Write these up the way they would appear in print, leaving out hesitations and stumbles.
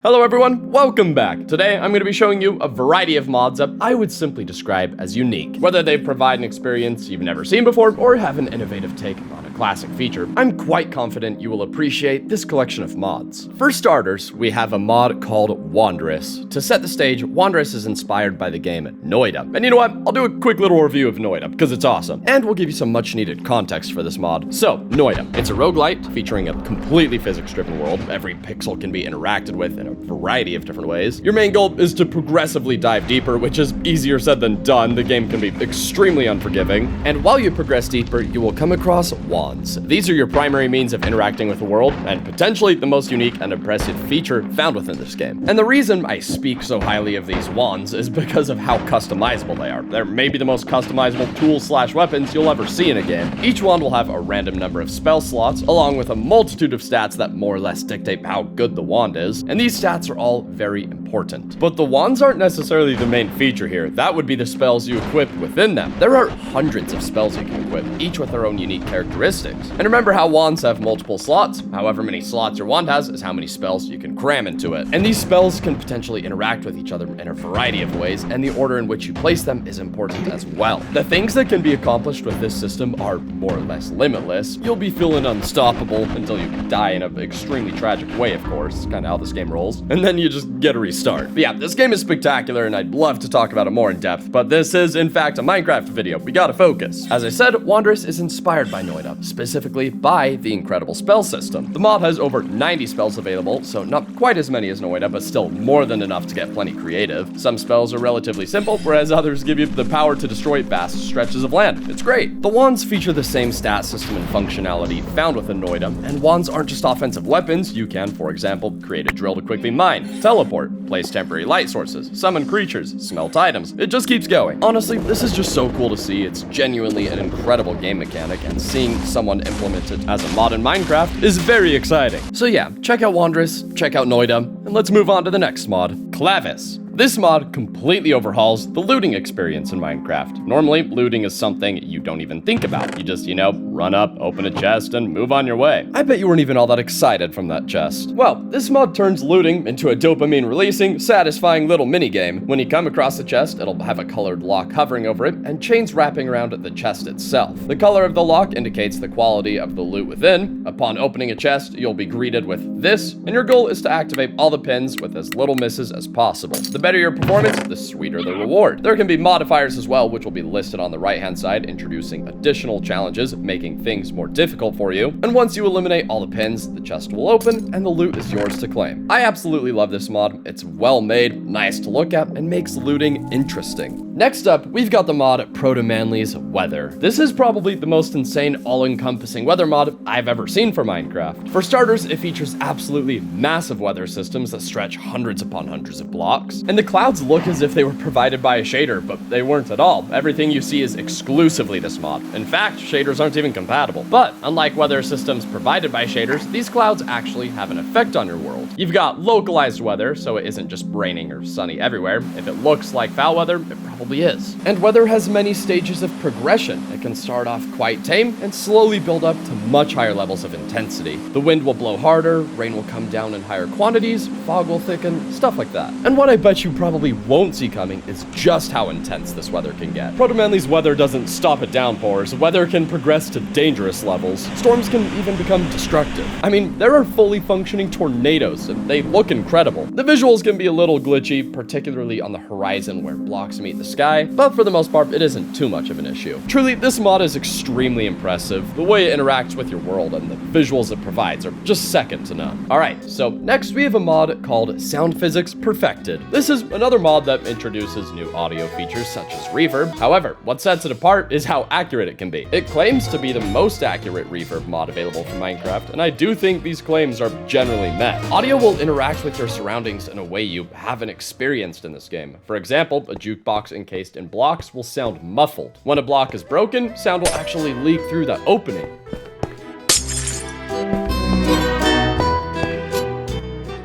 Hello everyone, welcome back. Today I'm going to be showing you a variety of mods that I would simply describe as unique. Whether they provide an experience you've never seen before or have an innovative take on a classic feature, I'm quite confident you will appreciate this collection of mods. For starters, we have a mod called Wandrous. To set the stage, Wandrous is inspired by the game Noida. And you know what? I'll do a quick little review of Noida because it's awesome. And we'll give you some much needed context for this mod. So, Noida. It's a roguelite featuring a completely physics-driven world. Every pixel can be interacted with in a variety of different ways. Your main goal is to progressively dive deeper, which is easier said than done. The game can be extremely unforgiving. And while you progress deeper, you will come across wands. These are your primary means of interacting with the world, and potentially the most unique and impressive feature found within this game. And the reason I speak so highly of these wands is because of how customizable they are. They're maybe the most customizable tools/weapons you'll ever see in a game. Each wand will have a random number of spell slots, along with a multitude of stats that more or less dictate how good the wand is, and these stats are all very important. But the wands aren't necessarily the main feature here. That would be the spells you equip within them. There are hundreds of spells you can equip, each with their own unique characteristics. And remember how wands have multiple slots? However many slots your wand has is how many spells you can cram into it. And these spells can potentially interact with each other in a variety of ways, and the order in which you place them is important as well. The things that can be accomplished with this system are more or less limitless. You'll be feeling unstoppable until you die in an extremely tragic way, of course. It's kind of how this game rolls. And then you just get a restart. But yeah, this game is spectacular and I'd love to talk about it more in depth, but this is in fact a Minecraft video. We gotta focus. As I said, Wandrous is inspired by Noida, specifically by the incredible spell system. The mod has over 90 spells available, so not quite as many as Noida, but still more than enough to get plenty creative. Some spells are relatively simple, whereas others give you the power to destroy vast stretches of land. It's great. The wands feature the same stat system and functionality found within Noida, and wands aren't just offensive weapons. You can, for example, create a drill to quickly mine, teleport, place temporary light sources, summon creatures, smelt items. It just keeps going. Honestly, this is just so cool to see. It's genuinely an incredible game mechanic, and seeing someone implement it as a mod in Minecraft is very exciting. So yeah, check out Wandrous, check out Noida, and let's move on to the next mod, Clavis. This mod completely overhauls the looting experience in Minecraft. Normally, looting is something you don't even think about. You just, run up, open a chest, and move on your way. I bet you weren't even all that excited from that chest. Well, this mod turns looting into a dopamine-releasing, satisfying little minigame. When you come across the chest, it'll have a colored lock hovering over it, and chains wrapping around the chest itself. The color of the lock indicates the quality of the loot within. Upon opening a chest, you'll be greeted with this, and your goal is to activate all the pins with as little misses as possible. The better your performance, the sweeter the reward. There can be modifiers as well, which will be listed on the right-hand side, introducing additional challenges, making things more difficult for you. And once you eliminate all the pins, the chest will open, and the loot is yours to claim. I absolutely love this mod. It's well made, nice to look at, and makes looting interesting. Next up, we've got the mod ProtoManly's Weather. This is probably the most insane, all-encompassing weather mod I've ever seen for Minecraft. For starters, it features absolutely massive weather systems that stretch hundreds upon hundreds of blocks, and the clouds look as if they were provided by a shader, but they weren't at all. Everything you see is exclusively this mod. In fact, shaders aren't even compatible. But unlike weather systems provided by shaders, these clouds actually have an effect on your world. You've got localized weather, so it isn't just raining or sunny everywhere. If it looks like foul weather, it probably is. And weather has many stages of progression. It can start off quite tame and slowly build up to much higher levels of intensity. The wind will blow harder, rain will come down in higher quantities, fog will thicken, stuff like that. And what I bet you probably won't see coming is just how intense this weather can get. ProtoManly's weather doesn't stop at downpours. Weather can progress to dangerous levels. Storms can even become destructive. I mean, there are fully functioning tornadoes, and they look incredible. The visuals can be a little glitchy, particularly on the horizon where blocks meet the sky, but for the most part, it isn't too much of an issue. Truly, this mod is extremely impressive. The way it interacts with your world and the visuals it provides are just second to none. Alright, so next we have a mod called Sound Physics Perfected. This is another mod that introduces new audio features such as reverb. However, what sets it apart is how accurate it can be. It claims to be the most accurate reverb mod available for Minecraft, and I do think these claims are generally met. Audio will interact with your surroundings in a way you haven't experienced in this game. For example, a jukebox encased in blocks will sound muffled. When a block is broken, sound will actually leak through the opening.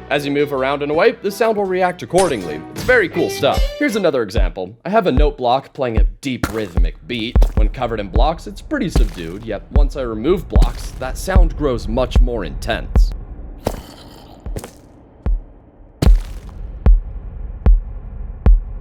As you move around and away, the sound will react accordingly. It's very cool stuff. Here's another example. I have a note block playing a deep rhythmic beat. When covered in blocks, it's pretty subdued, yet once I remove blocks, that sound grows much more intense.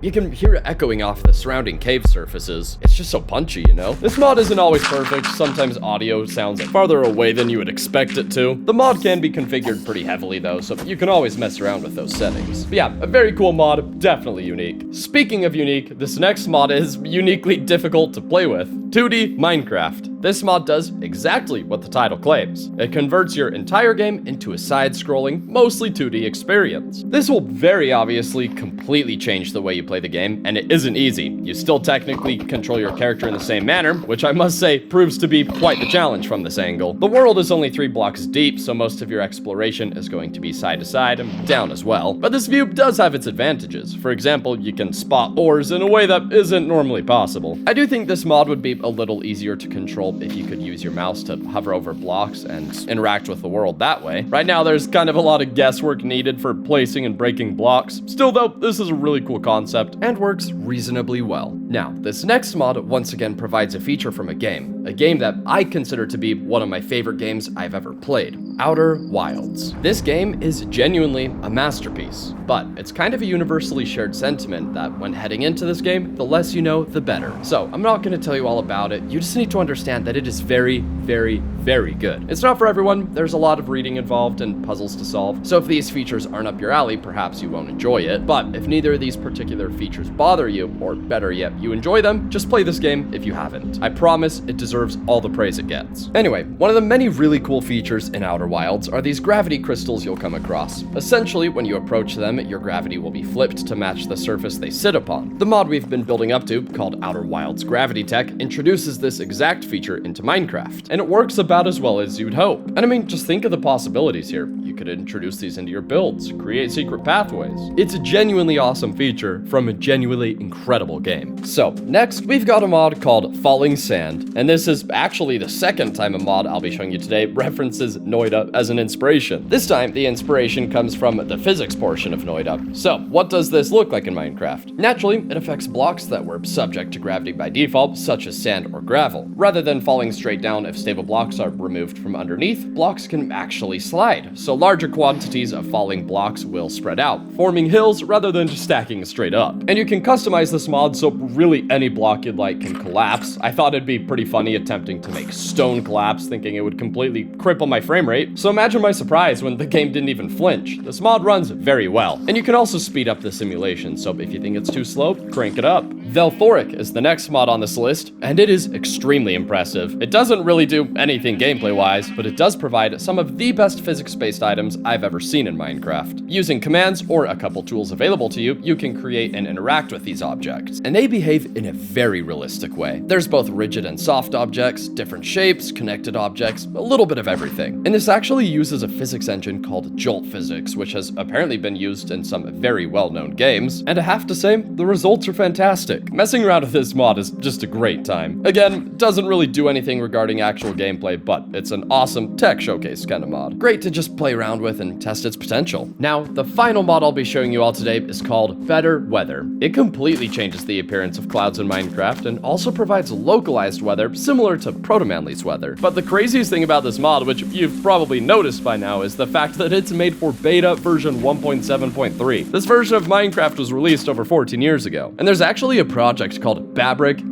You can hear it echoing off the surrounding cave surfaces. It's just so punchy, you know? This mod isn't always perfect. Sometimes audio sounds farther away than you would expect it to. The mod can be configured pretty heavily though, so you can always mess around with those settings. But yeah, a very cool mod, definitely unique. Speaking of unique, this next mod is uniquely difficult to play with. 2D Minecraft. This mod does exactly what the title claims. It converts your entire game into a side-scrolling, mostly 2D experience. This will very obviously completely change the way you play the game, and it isn't easy. You still technically control your character in the same manner, which I must say proves to be quite the challenge from this angle. The world is only 3 blocks deep, so most of your exploration is going to be side to side and down as well. But this view does have its advantages. For example, you can spot ores in a way that isn't normally possible. I do think this mod would be a little easier to control if you could use your mouse to hover over blocks and interact with the world that way. Right now, there's kind of a lot of guesswork needed for placing and breaking blocks. Still though, this is a really cool concept and works reasonably well. Now, this next mod once again provides a feature from a game that I consider to be one of my favorite games I've ever played. Outer Wilds. This game is genuinely a masterpiece, but it's kind of a universally shared sentiment that when heading into this game, the less you know, the better. So I'm not going to tell you all about it. You just need to understand that it is very, very, very good. It's not for everyone. There's a lot of reading involved and puzzles to solve. So if these features aren't up your alley, perhaps you won't enjoy it. But if neither of these particular features bother you, or better yet, you enjoy them, just play this game if you haven't. I promise it deserves all the praise it gets. Anyway, one of the many really cool features in Outer Wilds are these gravity crystals you'll come across. Essentially, when you approach them, your gravity will be flipped to match the surface they sit upon. The mod we've been building up to, called Outer Wilds Gravity Tech, introduces this exact feature into Minecraft, and it works about as well as you'd hope. And I mean, just think of the possibilities here. You could introduce these into your builds, create secret pathways. It's a genuinely awesome feature from a genuinely incredible game. So, next, we've got a mod called Falling Sand, and this is actually the second time a mod I'll be showing you today references Noida as an inspiration. This time, the inspiration comes from the physics portion of Noida. So, what does this look like in Minecraft? Naturally, it affects blocks that were subject to gravity by default, such as sand or gravel. Rather than falling straight down if stable blocks are removed from underneath, blocks can actually slide. So larger quantities of falling blocks will spread out, forming hills rather than just stacking straight up. And you can customize this mod so really any block you'd like can collapse. I thought it'd be pretty funny attempting to make stone collapse, thinking it would completely cripple my frame rate. So imagine my surprise when the game didn't even flinch. This mod runs very well. And you can also speed up the simulation, so if you think it's too slow, crank it up. Velthoric is the next mod on this list, and it is extremely impressive. It doesn't really do anything gameplay-wise, but it does provide some of the best physics-based items I've ever seen in Minecraft. Using commands or a couple tools available to you, you can create and interact with these objects, and they behave in a very realistic way. There's both rigid and soft objects, different shapes, connected objects, a little bit of everything. And this actually uses a physics engine called Jolt Physics, which has apparently been used in some very well-known games, and I have to say, the results are fantastic. Messing around with this mod is just a great time. Again, it doesn't really do anything regarding actual gameplay, but it's an awesome tech showcase kind of mod. Great to just play around with and test its potential. Now, the final mod I'll be showing you all today is called BetterWeather. It completely changes the appearance of clouds in Minecraft and also provides localized weather similar to ProtoManly's weather. But the craziest thing about this mod, which you've probably noticed by now, is the fact that it's made for beta version 1.7.3. This version of Minecraft was released over 14 years ago, and there's actually a project called Fabric,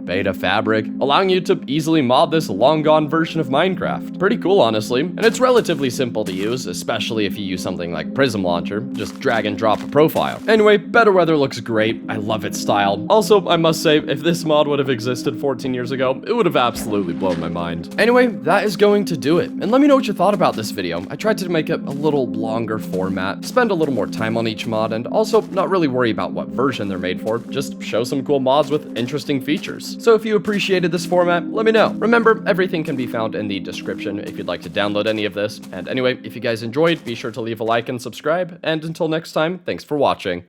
Beta Fabric, allowing you to easily mod this long-gone version of Minecraft. Pretty cool, honestly, and it's relatively simple to use, especially if you use something like Prism Launcher. Just drag and drop a profile. Anyway, BetterWeather looks great. I love its style. Also, I must say, if this mod would have existed 14 years ago, it would have absolutely blown my mind. Anyway, that is going to do it, and let me know what you thought about this video. I tried to make it a little longer format, spend a little more time on each mod, and also not really worry about what version they're made for, just show some cool mods with interesting features. So if you appreciated this format, let me know. Remember, everything can be found in the description if you'd like to download any of this. And anyway, if you guys enjoyed, be sure to leave a like and subscribe. And until next time, thanks for watching.